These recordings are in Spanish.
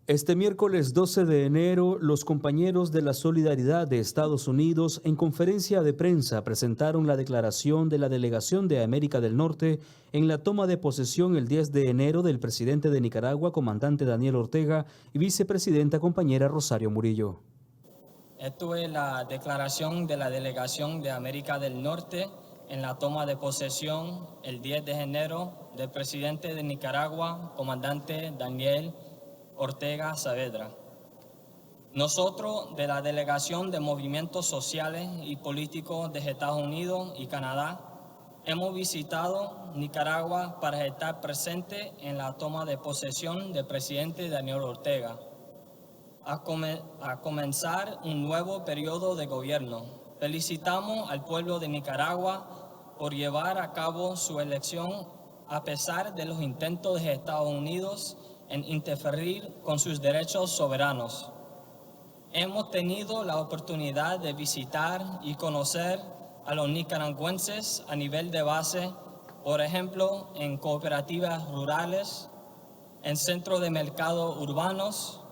Este miércoles 12 de enero, los compañeros de la Solidaridad de Estados Unidos en conferencia de prensa presentaron la declaración de la Delegación de América del Norte en la toma de posesión el 10 de enero del presidente de Nicaragua, comandante Daniel Ortega, y vicepresidenta compañera Rosario Murillo. Esto es la declaración de la Delegación de América del Norte en la toma de posesión el 10 de enero del presidente de Nicaragua, comandante Daniel Ortega Saavedra. Nosotros, de la Delegación de Movimientos Sociales y Políticos de Estados Unidos y Canadá, hemos visitado Nicaragua para estar presente en la toma de posesión del presidente Daniel Ortega, a comenzar un nuevo periodo de gobierno. Felicitamos al pueblo de Nicaragua por llevar a cabo su elección a pesar de los intentos de Estados Unidos en interferir con sus derechos soberanos. Hemos tenido la oportunidad de visitar y conocer a los nicaragüenses a nivel de base, por ejemplo, en cooperativas rurales, en centros de mercado urbanos,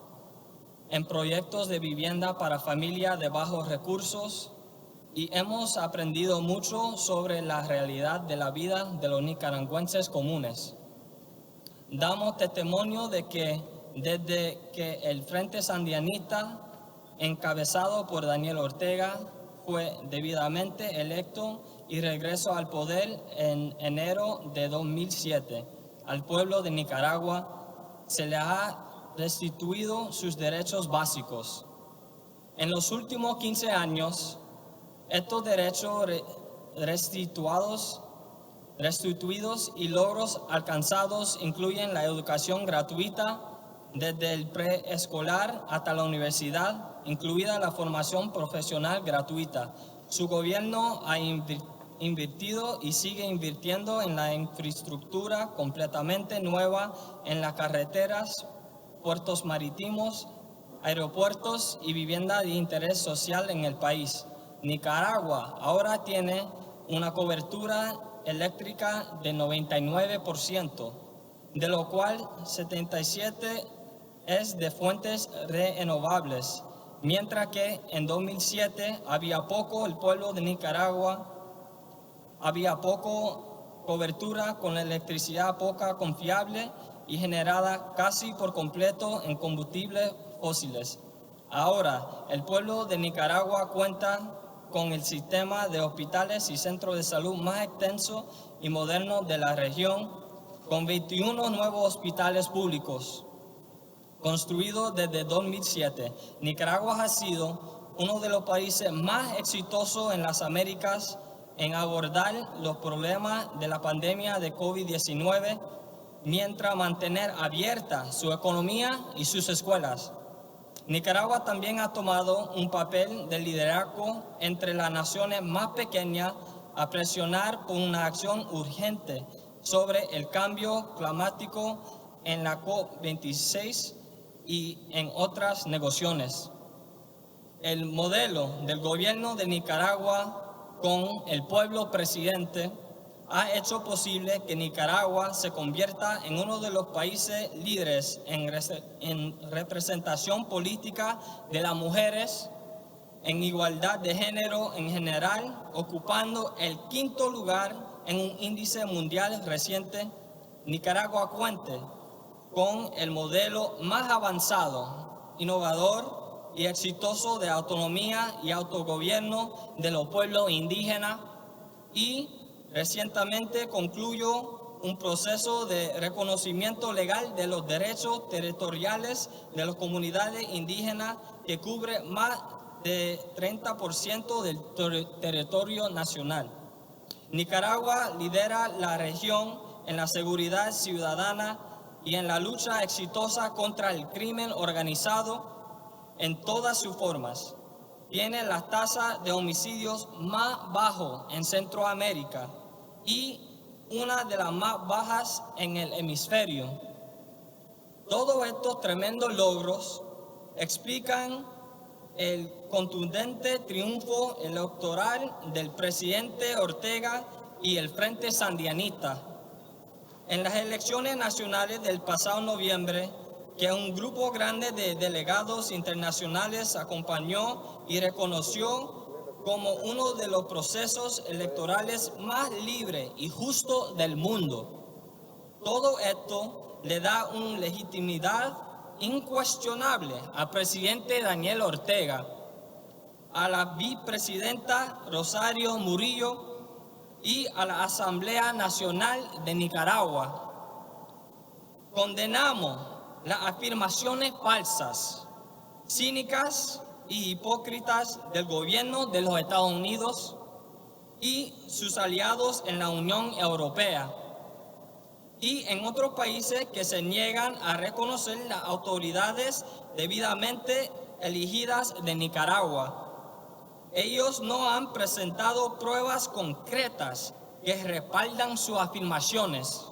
en proyectos de vivienda para familias de bajos recursos, y hemos aprendido mucho sobre la realidad de la vida de los nicaragüenses comunes. Damos testimonio de que desde que el Frente Sandianista, encabezado por Daniel Ortega, fue debidamente electo y regresó al poder en enero de 2007, al pueblo de Nicaragua se le ha restituido sus derechos básicos. En los últimos 15 años, estos derechos restituidos y logros alcanzados incluyen la educación gratuita desde el preescolar hasta la universidad, incluida la formación profesional gratuita. Su gobierno ha invertido y sigue invirtiendo en la infraestructura completamente nueva en las carreteras, puertos marítimos, aeropuertos y vivienda de interés social en el país. Nicaragua ahora tiene una cobertura eléctrica de 99%, de lo cual 77% es de fuentes renovables, mientras que en 2007 el pueblo de Nicaragua había poco cobertura con electricidad poca confiable y generada casi por completo en combustibles fósiles. Ahora, el pueblo de Nicaragua cuenta con el sistema de hospitales y centros de salud más extenso y moderno de la región, con 21 nuevos hospitales públicos construidos desde 2007. Nicaragua ha sido uno de los países más exitosos en las Américas en abordar los problemas de la pandemia de COVID-19, mientras mantener abierta su economía y sus escuelas. Nicaragua también ha tomado un papel de liderazgo entre las naciones más pequeñas a presionar por una acción urgente sobre el cambio climático en la COP26 y en otras negociaciones. El modelo del gobierno de Nicaragua con el pueblo presidente ha hecho posible que Nicaragua se convierta en uno de los países líderes en representación política de las mujeres, en igualdad de género en general, ocupando el 5º lugar en un índice mundial reciente. Nicaragua cuenta con el modelo más avanzado, innovador y exitoso de autonomía y autogobierno de los pueblos indígenas, y recientemente concluyó un proceso de reconocimiento legal de los derechos territoriales de las comunidades indígenas que cubre más de 30% del territorio nacional. Nicaragua lidera la región en la seguridad ciudadana y en la lucha exitosa contra el crimen organizado en todas sus formas. Tiene la tasa de homicidios más bajo en Centroamérica y una de las más bajas en el hemisferio. Todos estos tremendos logros explican el contundente triunfo electoral del presidente Ortega y el Frente Sandianista. En las elecciones nacionales del pasado noviembre, que un grupo grande de delegados internacionales acompañó y reconoció como uno de los procesos electorales más libres y justos del mundo. Todo esto le da una legitimidad incuestionable al presidente Daniel Ortega, a la vicepresidenta Rosario Murillo y a la Asamblea Nacional de Nicaragua. Condenamos las afirmaciones falsas, cínicas y hipócritas del gobierno de los Estados Unidos y sus aliados en la Unión Europea y en otros países que se niegan a reconocer las autoridades debidamente elegidas de Nicaragua. Ellos no han presentado pruebas concretas que respaldan sus afirmaciones,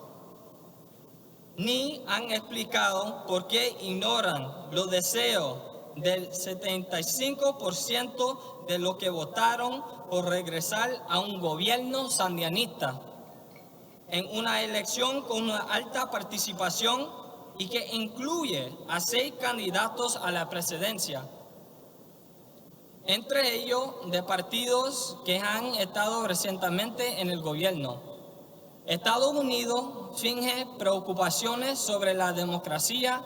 ni han explicado por qué ignoran los deseos del 75% de los que votaron por regresar a un gobierno sandianista en una elección con una alta participación y que incluye a 6 candidatos a la presidencia, entre ellos de partidos que han estado recientemente en el gobierno. Estados Unidos finge preocupaciones sobre la democracia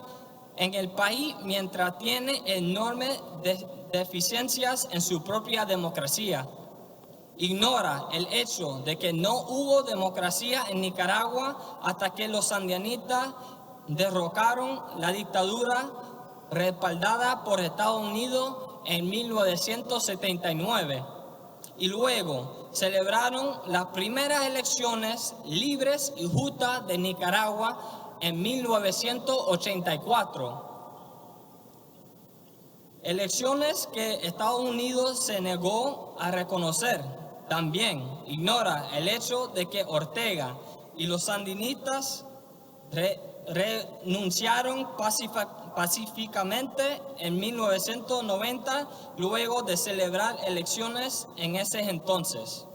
en el país mientras tiene enormes deficiencias en su propia democracia. Ignora el hecho de que no hubo democracia en Nicaragua hasta que los sandinistas derrocaron la dictadura respaldada por Estados Unidos en 1979 y luego celebraron las primeras elecciones libres y justas de Nicaragua en 1984. Elecciones que Estados Unidos se negó a reconocer. También ignora el hecho de que Ortega y los sandinistas renunciaron pacíficamente en 1990 luego de celebrar elecciones en ese entonces.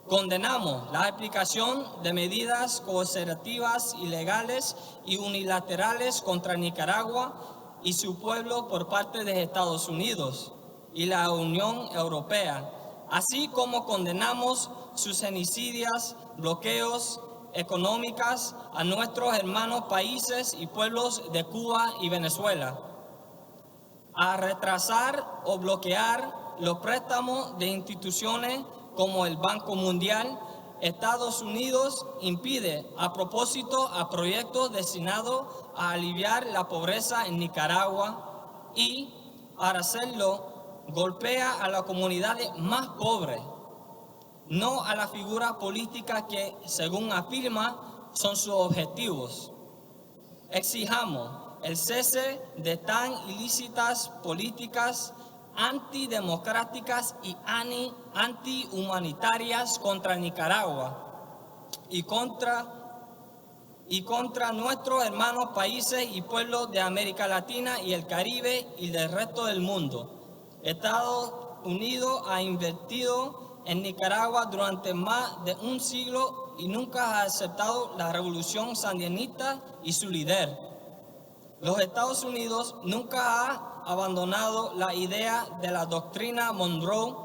Condenamos la aplicación de medidas coercitivas ilegales y unilaterales contra Nicaragua y su pueblo por parte de Estados Unidos y la Unión Europea, así como condenamos sus genocidios, bloqueos económicos a nuestros hermanos países y pueblos de Cuba y Venezuela, a retrasar o bloquear los préstamos de instituciones como el Banco Mundial. Estados Unidos impide a propósito a proyectos destinados a aliviar la pobreza en Nicaragua y, para hacerlo, golpea a las comunidades más pobres, no a las figuras políticas que, según afirma, son sus objetivos. Exijamos el cese de tan ilícitas políticas antidemocráticas y antihumanitarias contra Nicaragua y contra nuestros hermanos países y pueblos de América Latina y el Caribe y del resto del mundo. Estados Unidos ha invertido en Nicaragua durante más de un siglo y nunca ha aceptado la revolución sandinista y su líder. Los Estados Unidos nunca ha abandonado la idea de la doctrina Monroe,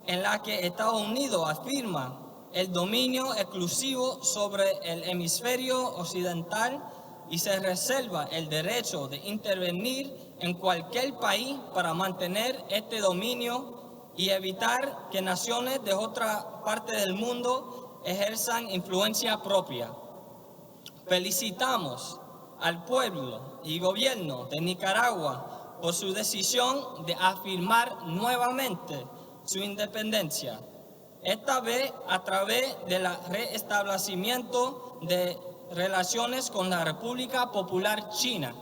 en la que Estados Unidos afirma el dominio exclusivo sobre el hemisferio occidental y se reserva el derecho de intervenir en cualquier país para mantener este dominio y evitar que naciones de otra parte del mundo ejerzan influencia propia. Felicitamos al pueblo y gobierno de Nicaragua por su decisión de afirmar nuevamente su independencia, esta vez a través del restablecimiento de relaciones con la República Popular China,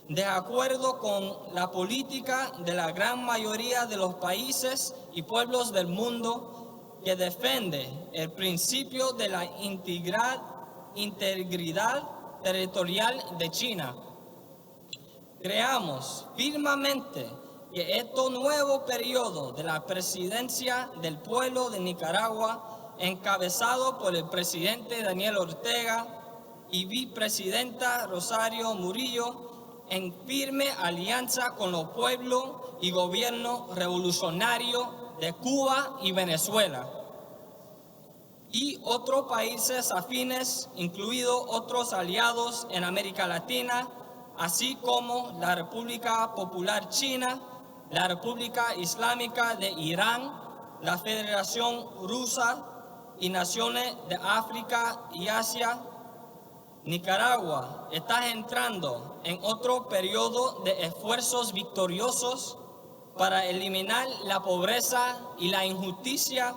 de acuerdo con la política de la gran mayoría de los países y pueblos del mundo que defiende el principio de la integridad territorial de China. Creamos firmemente que este nuevo periodo de la presidencia del pueblo de Nicaragua, encabezado por el presidente Daniel Ortega y vicepresidenta Rosario Murillo, en firme alianza con los pueblos y gobierno revolucionario de Cuba y Venezuela y otros países afines, incluidos otros aliados en América Latina, así como la República Popular China, la República Islámica de Irán, la Federación Rusa y naciones de África y Asia. Nicaragua está entrando en otro periodo de esfuerzos victoriosos para eliminar la pobreza y la injusticia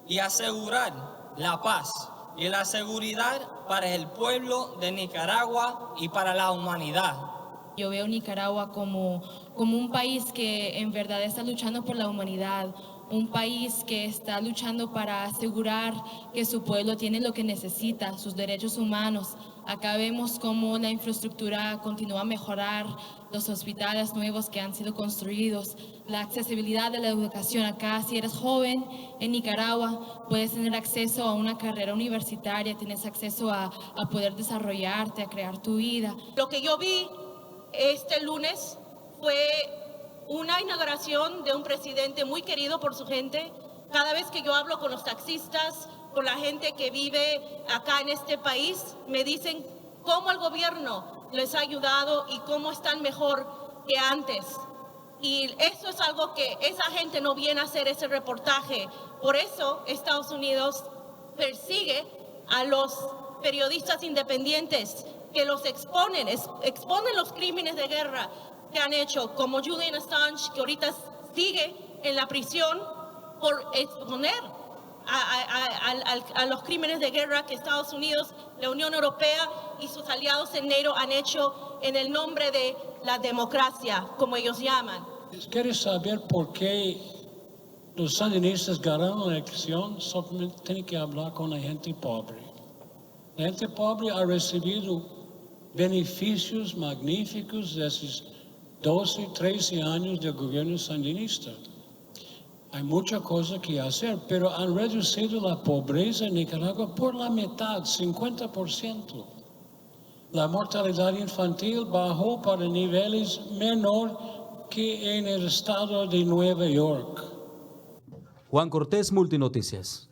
y asegurar la paz y la seguridad para el pueblo de Nicaragua y para la humanidad. Yo veo Nicaragua como un país que en verdad está luchando por la humanidad, un país que está luchando para asegurar que su pueblo tiene lo que necesita, sus derechos humanos. Acá vemos cómo la infraestructura continúa a mejorar, los hospitales nuevos que han sido construidos, la accesibilidad de la educación. Acá, si eres joven en Nicaragua, puedes tener acceso a una carrera universitaria, tienes acceso a poder desarrollarte, a crear tu vida. Lo que yo vi este lunes fue una inauguración de un presidente muy querido por su gente. Cada vez que yo hablo con los taxistas, con la gente que vive acá en este país, me dicen cómo el gobierno les ha ayudado y cómo están mejor que antes. Y eso es algo que esa gente no viene a hacer ese reportaje. Por eso Estados Unidos persigue a los periodistas independientes que los exponen los crímenes de guerra que han hecho, como Julian Assange, que ahorita sigue en la prisión por exponer a los crímenes de guerra que Estados Unidos, la Unión Europea y sus aliados en NATO han hecho en el nombre de la democracia, como ellos llaman. ¿Quieres saber por qué los sandinistas ganaron la elección? Solamente tienen que hablar con la gente pobre. La gente pobre ha recibido beneficios magníficos de esos 12, 13 años de gobierno sandinista. Hay mucha cosa que hacer, pero han reducido la pobreza en Nicaragua por la mitad, 50%. La mortalidad infantil bajó para niveles menor que en el estado de Nueva York. Juan Cortés, Multinoticias.